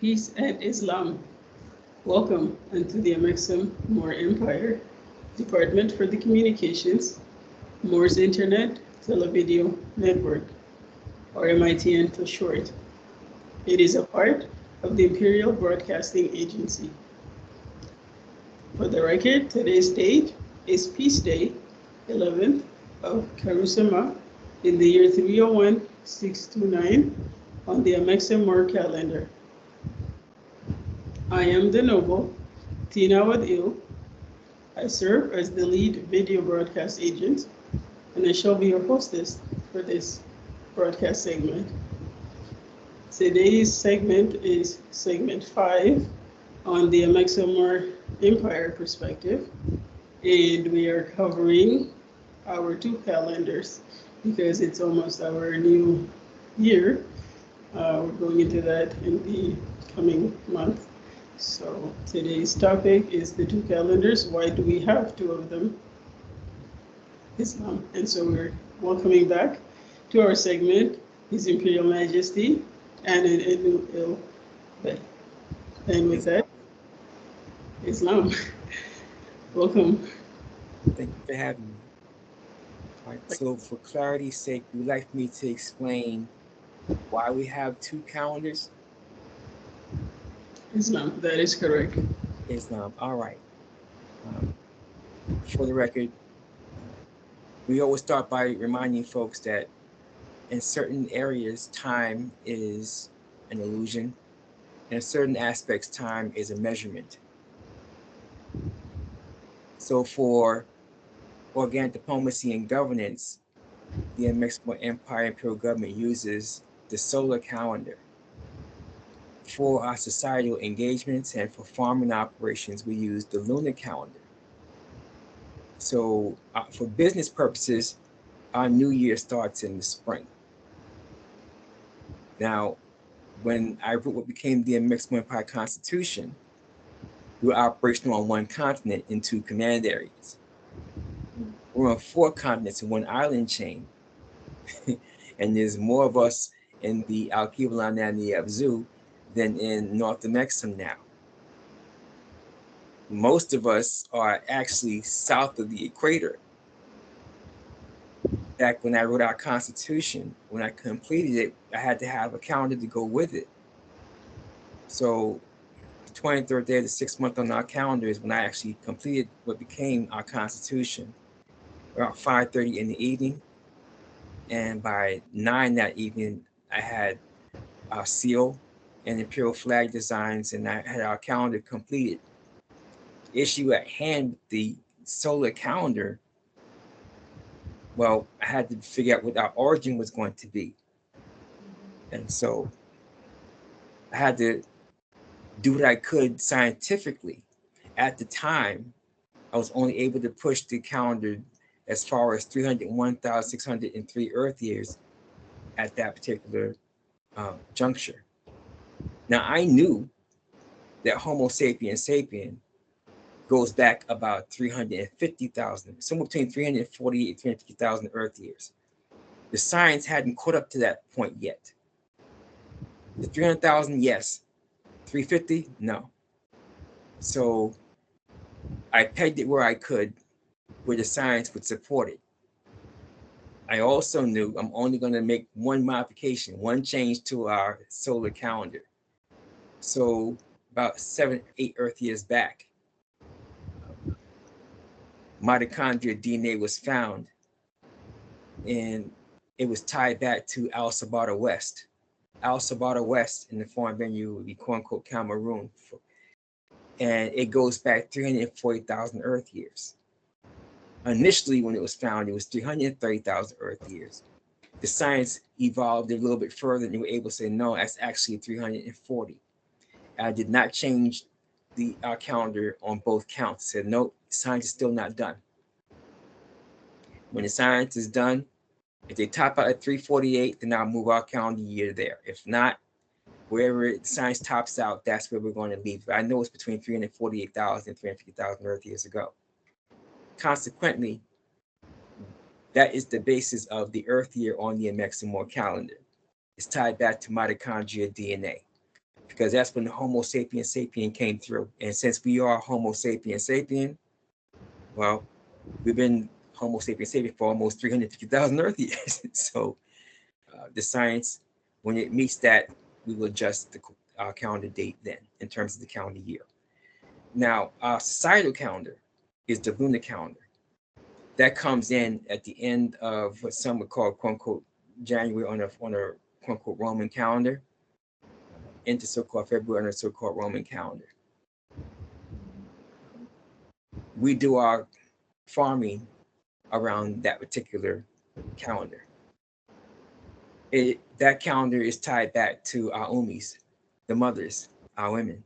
Peace and Islam. Welcome unto the Amexem-Moor-Empire, Department for the Communications, Moore's Internet, Televideo-Network, or M.I.T.N for short. It is a part of the Imperial Broadcasting Agency. For the record, today's date is Peace Day, 11th of Karusama, in the year 301-629 on the Amexem-Moor calendar. I am the Noble, Tina Wadil. I serve as the lead video broadcast agent, and I shall be your hostess for this broadcast segment. Today's segment is segment 5 on the Amexem-Moor-Empire perspective, and we are covering our 2 calendars because it's almost our new year. We're going into that in the coming month. So today's topic is the 2 calendars. Why do we have 2 of them? Islam. And so we're welcoming back to our segment His Imperial Majesty and and with that, Islam. Welcome. Thank you for having me. All right, so for clarity's sake, would you like me to explain why we have 2 calendars? Islam, that is correct. Islam, all right. For the record, we always start by reminding folks that in certain areas, time is an illusion. And in certain aspects, time is a measurement. So for organic diplomacy and governance, the Amexem-Moor-Empire Imperial Government uses the solar calendar. For our societal engagements and for farming operations, we use the lunar calendar. So for business purposes, our new year starts in the spring. Now, when I wrote what became the Amexem-Moor-Empire Constitution, we were operational on 1 continent in 2 command areas. We're on 4 continents in 1 island chain. And there's more of us in the Al-Kibalan and the Abzu than in North Amexem now. Most of us are actually south of the equator. Back when I wrote our Constitution, when I completed it, I had to have a calendar to go with it. So the 23rd day of the 6th month on our calendar is when I actually completed what became our Constitution, around 5:30 in the evening. And by 9 that evening, I had our seal and imperial flag designs, and I had our calendar completed. The issue at hand, the solar calendar, well, I had to figure out what our origin was going to be. And so I had to do what I could scientifically. At the time, I was only able to push the calendar as far as 301,603 Earth years at that particular juncture. Now, I knew that Homo sapiens sapien goes back about 350,000, somewhere between 348 and 350,000 Earth years. The science hadn't caught up to that point yet. The 300,000, yes. 350, no. So I pegged it where I could, where the science would support it. I also knew I'm only going to make 1 modification, 1 change to our solar calendar. So about 7, 8 Earth years back, mitochondria DNA was found, and it was tied back to Al Sabata West. Al Sabata West in the foreign venue would be quote unquote Cameroon. And it goes back 340,000 Earth years. Initially, when it was found, it was 330,000 Earth years. The science evolved a little bit further, and they were able to say, no, that's actually 340. I did not change our calendar on both counts. Said, no, science is still not done. When the science is done, if they top out at 348, then I'll move our calendar year there. If not, wherever science tops out, that's where we're going to leave. But I know it's between 348,000 and 350,000 Earth years ago. Consequently, that is the basis of the Earth year on the Amexem-Moor calendar. It's tied back to mitochondria DNA. because that's when the Homo sapiens sapien came through. And since we are Homo sapiens sapien, well, we've been Homo sapiens sapien for almost 350,000 Earth years. So the science, when it meets that, we will adjust our calendar date then in terms of the calendar year. Now, our societal calendar is the lunar calendar. That comes in at the end of what some would call, quote unquote, January on a quote unquote Roman calendar, into so-called February on a so-called Roman calendar. We do our farming around that particular calendar. That calendar is tied back to our umis, the mothers, our women,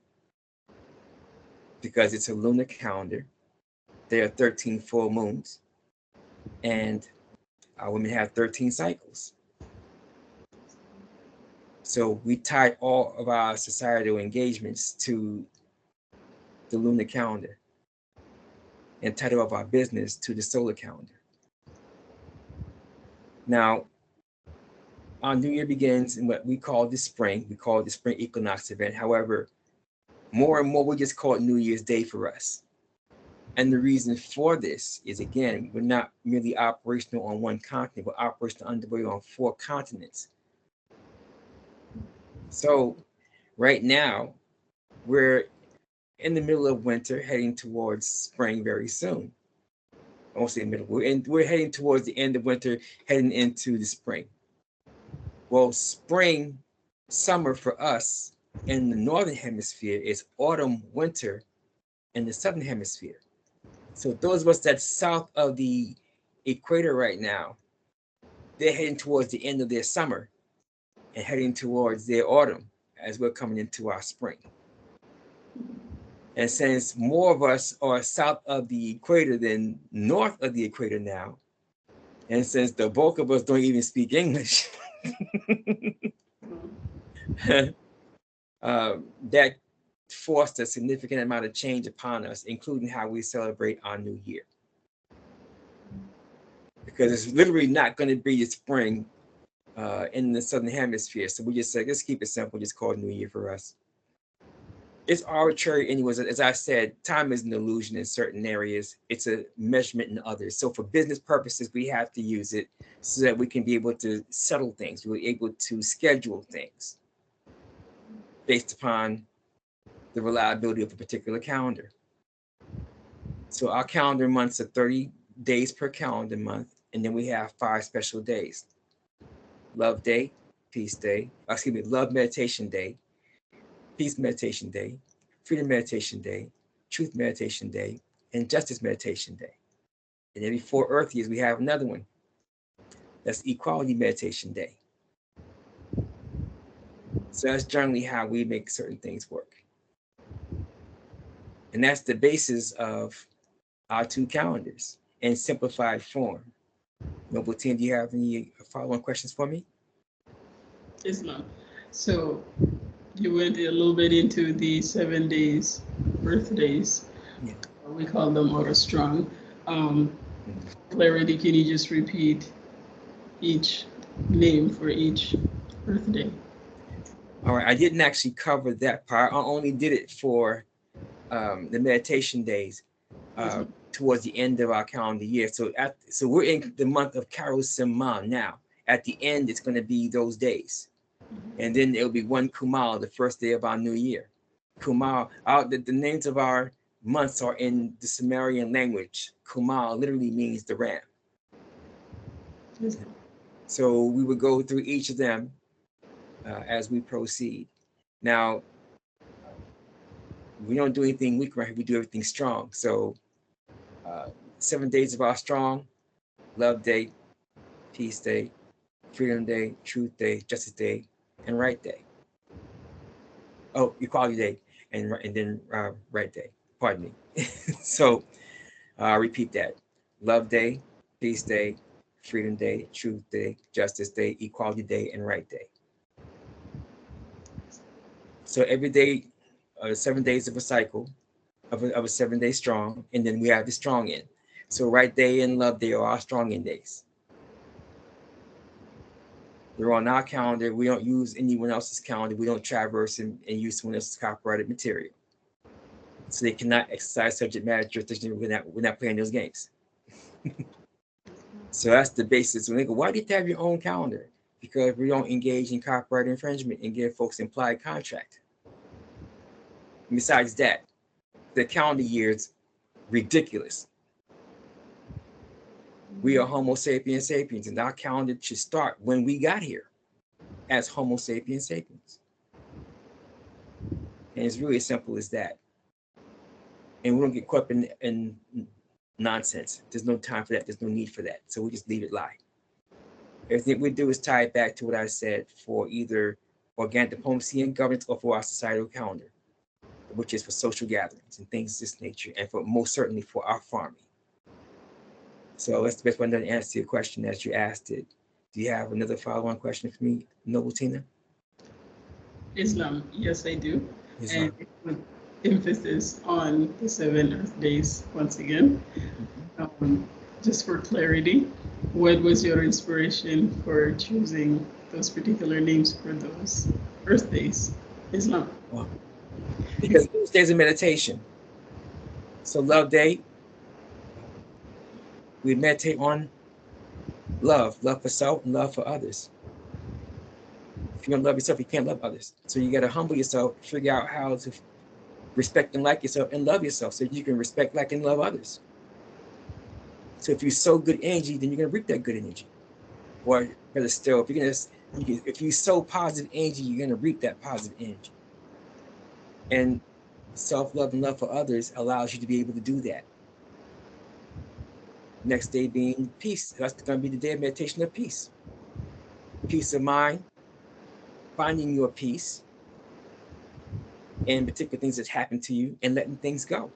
because it's a lunar calendar. There are 13 full moons, and our women have 13 cycles. So we tied all of our societal engagements to the lunar calendar and tied all of our business to the solar calendar. Now, our new year begins in what we call the spring. We call it the spring equinox event. However, more and more we just call it New Year's Day for us. And the reason for this is, again, we're not merely operational on one continent, we're operational underway on 4 continents. So right now, we're in the middle of winter, heading towards spring very soon. I won't say middle, we're heading towards the end of winter, heading into the spring. Well, spring, summer for us in the northern hemisphere is autumn, winter in the southern hemisphere. So those of us that's south of the equator right now, they're heading towards the end of their summer and heading towards their autumn as we're coming into our spring. And since more of us are south of the equator than north of the equator now, and since the bulk of us don't even speak English, that forced a significant amount of change upon us, including how we celebrate our new year. Because it's literally not going to be the spring in the southern hemisphere. So we just said, let's keep it simple, just call it New Year for us. It's arbitrary anyways. As I said, time is an illusion in certain areas. It's a measurement in others. So for business purposes, we have to use it so that we can be able to settle things. We're able to schedule things based upon the reliability of a particular calendar. So our calendar months are 30 days per calendar month, and then we have 5 special days. Love Day, Peace Day, Love Meditation Day, Peace Meditation Day, Freedom Meditation Day, Truth Meditation Day, and Justice Meditation Day. And every 4 Earth years, we have another one. That's Equality Meditation Day. So that's generally how we make certain things work. And that's the basis of our 2 calendars in simplified form. Noble Team, do you have any follow-on questions for me? Yes, ma'am. So you went a little bit into the 7 days, birthdays. Yeah. We call them Order Strong. Clarity, can you just repeat each name for each birthday? All right, I didn't actually cover that part. I only did it for the meditation days towards the end of our calendar year. So we're in the month of Karusima now. At the end, it's going to be those days. And then it'll be 1 Kumal, the first day of our new year. Kumal, the names of our months are in the Sumerian language. Kumal literally means the ram. So we would go through each of them as we proceed. Now, we don't do anything weak, right? We do everything strong. So 7 days of our strong: Love Day, Peace Day, Freedom Day, Truth Day, Justice Day, and Right Day. Oh, Equality Day, and then Right Day. Pardon me. So repeat that: Love Day, Peace Day, Freedom Day, Truth Day, Justice Day, Equality Day, and Right Day. So every day, 7 days of a cycle of a 7 day strong, and then we have the strong end. So Right Day and Love Day are our strong end days. They're on our calendar. We don't use anyone else's calendar. We don't traverse and use someone else's copyrighted material. So they cannot exercise subject matter jurisdiction. We're not playing those games. So that's the basis. When they go, why do you have to have your own calendar? Because we don't engage in copyright infringement and give folks implied contract. And besides that, the calendar year is ridiculous. We are Homo sapiens sapiens, and our calendar should start when we got here as Homo sapiens sapiens. And it's really as simple as that. And we don't get caught up in nonsense. There's no time for that. There's no need for that. So we just leave it lie. Everything we do is tie it back to what I said for either organic diplomacy and governance or for our societal calendar, which is for social gatherings and things of this nature, and for most certainly for our farming. So that's the best way to answer your question as you asked it. Do you have another follow-on question for me, Noble Tina? Islam, yes, I do. Islam. And with emphasis on the 7 Earth days once again. Just for clarity, what was your inspiration for choosing those particular names for those Earth days? Islam. Well, because those days of meditation. So Love Day, we meditate on love for self and love for others. If you don't love yourself, you can't love others. So you got to humble yourself, figure out how to respect and like yourself and love yourself so you can respect, like, and love others. So if you sow good energy, then you're going to reap that good energy. Or better still, if you sow positive energy, you're going to reap that positive energy. And self-love and love for others allows you to be able to do that. Next day being peace. That's going to be the day of meditation of peace. Peace of mind, finding your peace in particular things that happen to you and letting things go.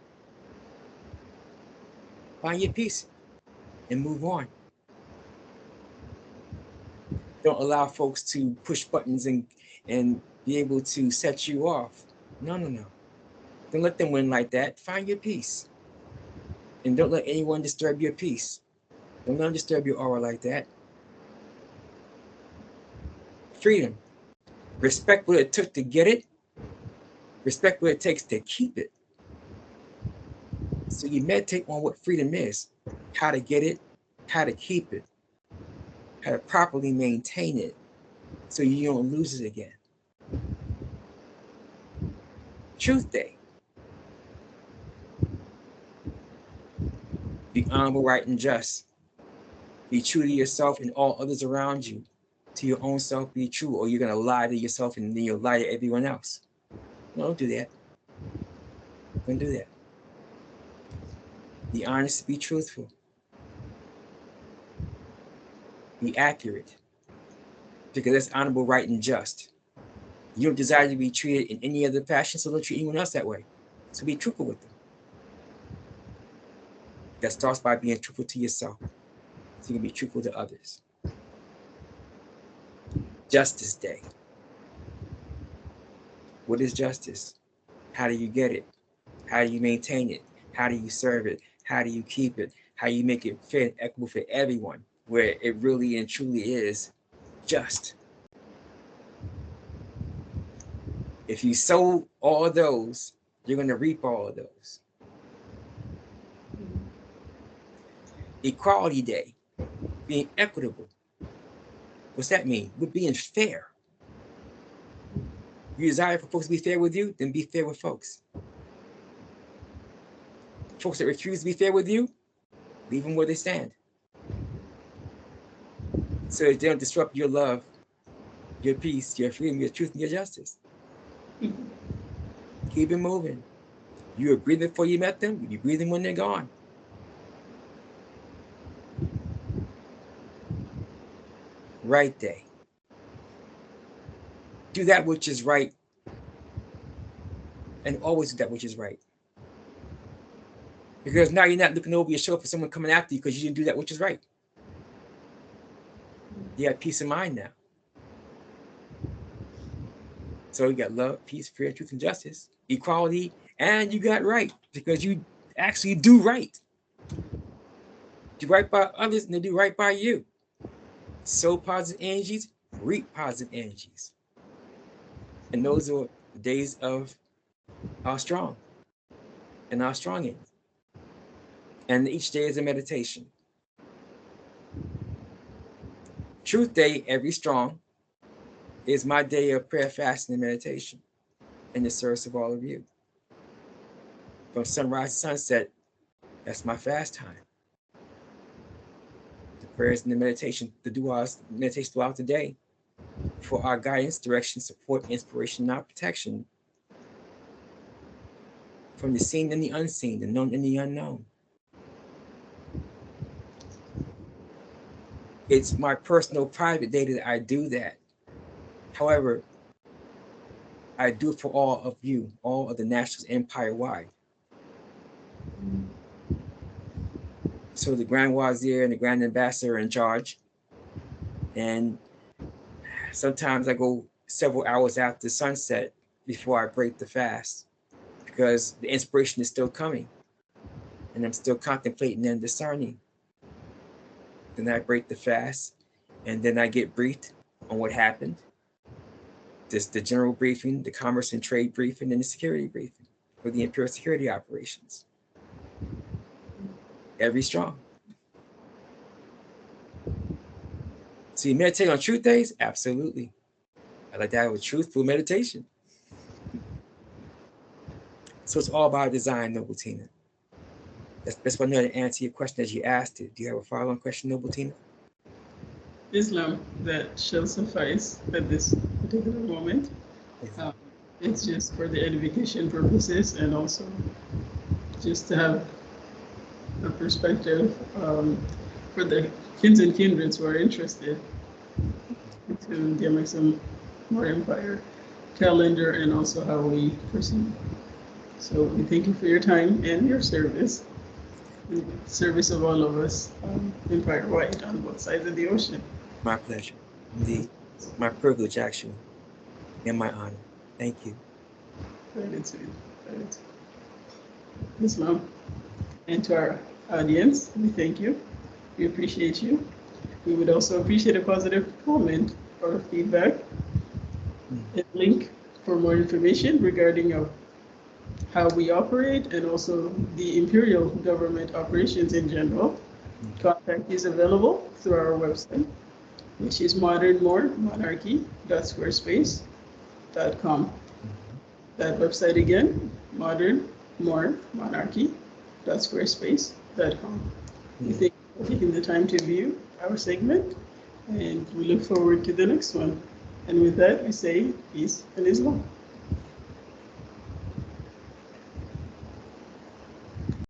Find your peace and move on. Don't allow folks to push buttons and be able to set you off. No. Don't let them win like that. Find your peace. And don't let anyone disturb your peace. Don't let them disturb your aura like that. Freedom. Respect what it took to get it. Respect what it takes to keep it. So you meditate on what freedom is, how to get it, how to keep it, how to properly maintain it so you don't lose it again. Truth Day. Be honorable, right, and just. Be true to yourself and all others around you. To your own self, be true, or you're going to lie to yourself and then you'll lie to everyone else. No, don't do that. Don't do that. Be honest, be truthful. Be accurate. Because that's honorable, right, and just. You don't desire to be treated in any other fashion, so don't treat anyone else that way. So be truthful with them. That starts by being truthful to yourself, so you can be truthful to others. Justice Day. What is justice? How do you get it? How do you maintain it? How do you serve it? How do you keep it? How do you make it fair and equitable for everyone, where it really and truly is just? If you sow all of those, you're going to reap all of those. Equality Day, being equitable. What's that mean? We're being fair. You desire for folks to be fair with you, then be fair with folks. Folks that refuse to be fair with you, leave them where they stand. So they don't disrupt your love, your peace, your freedom, your truth, and your justice. Keep it moving. You were breathing before you met them, you're breathing when they're gone. Right Day. Do that which is right, and always do that which is right. Because now you're not looking over your shoulder for someone coming after you because you didn't do that which is right. You have peace of mind now. So you got love, peace, fear, truth, and justice, equality, and you got right because you actually do right. Do right by others and they do right by you. So positive energies, reap positive energies. And those are days of our strong and our strong end. And each day is a meditation. Truth Day, every strong, is my day of prayer, fasting, and meditation in the service of all of you. From sunrise to sunset, that's my fast time. The prayers and the meditation, the duas, meditation throughout the day for our guidance, direction, support, inspiration, and our protection from the seen and the unseen, the known and the unknown. It's my personal private day that I do that. However, I do it for all of you, all of the nationals empire-wide. So the Grand Wazir and the Grand Ambassador are in charge. And sometimes I go several hours after sunset before I break the fast because the inspiration is still coming and I'm still contemplating and discerning. Then I break the fast and then I get briefed on what happened. Just the general briefing, the commerce and trade briefing, and the security briefing for the Imperial security operations. Every strong. So you meditate on truth days? Absolutely. I like that with truthful meditation. So it's all about design, Noble Tina. That's why I know to answer your question as you asked it. Do you have a follow-on question, Noble Tina? Islam, that shall suffice at this particular moment. It's just for the edification purposes and also just to have a perspective for the kins and kindreds who are interested into the Amexem-Moor-Empire calendar and also how we proceed. So we thank you for your time and your service, in service of all of us empire-wide on both sides of the ocean. My pleasure. Indeed. My privilege, actually, and my honor. Thank you. Gratitude. Gratitude. Yes, ma'am. And to our audience, we thank you. We appreciate you. We would also appreciate a positive comment or feedback and link for more information regarding how we operate and also the imperial government operations in general. Contact is available through our website, which is modernmoormonarchy.squarespace.com. That website again, modernmoormonarchy.squarespace.com. We thank you for taking the time to view our segment, and we look forward to the next one. And with that, we say peace and Islam.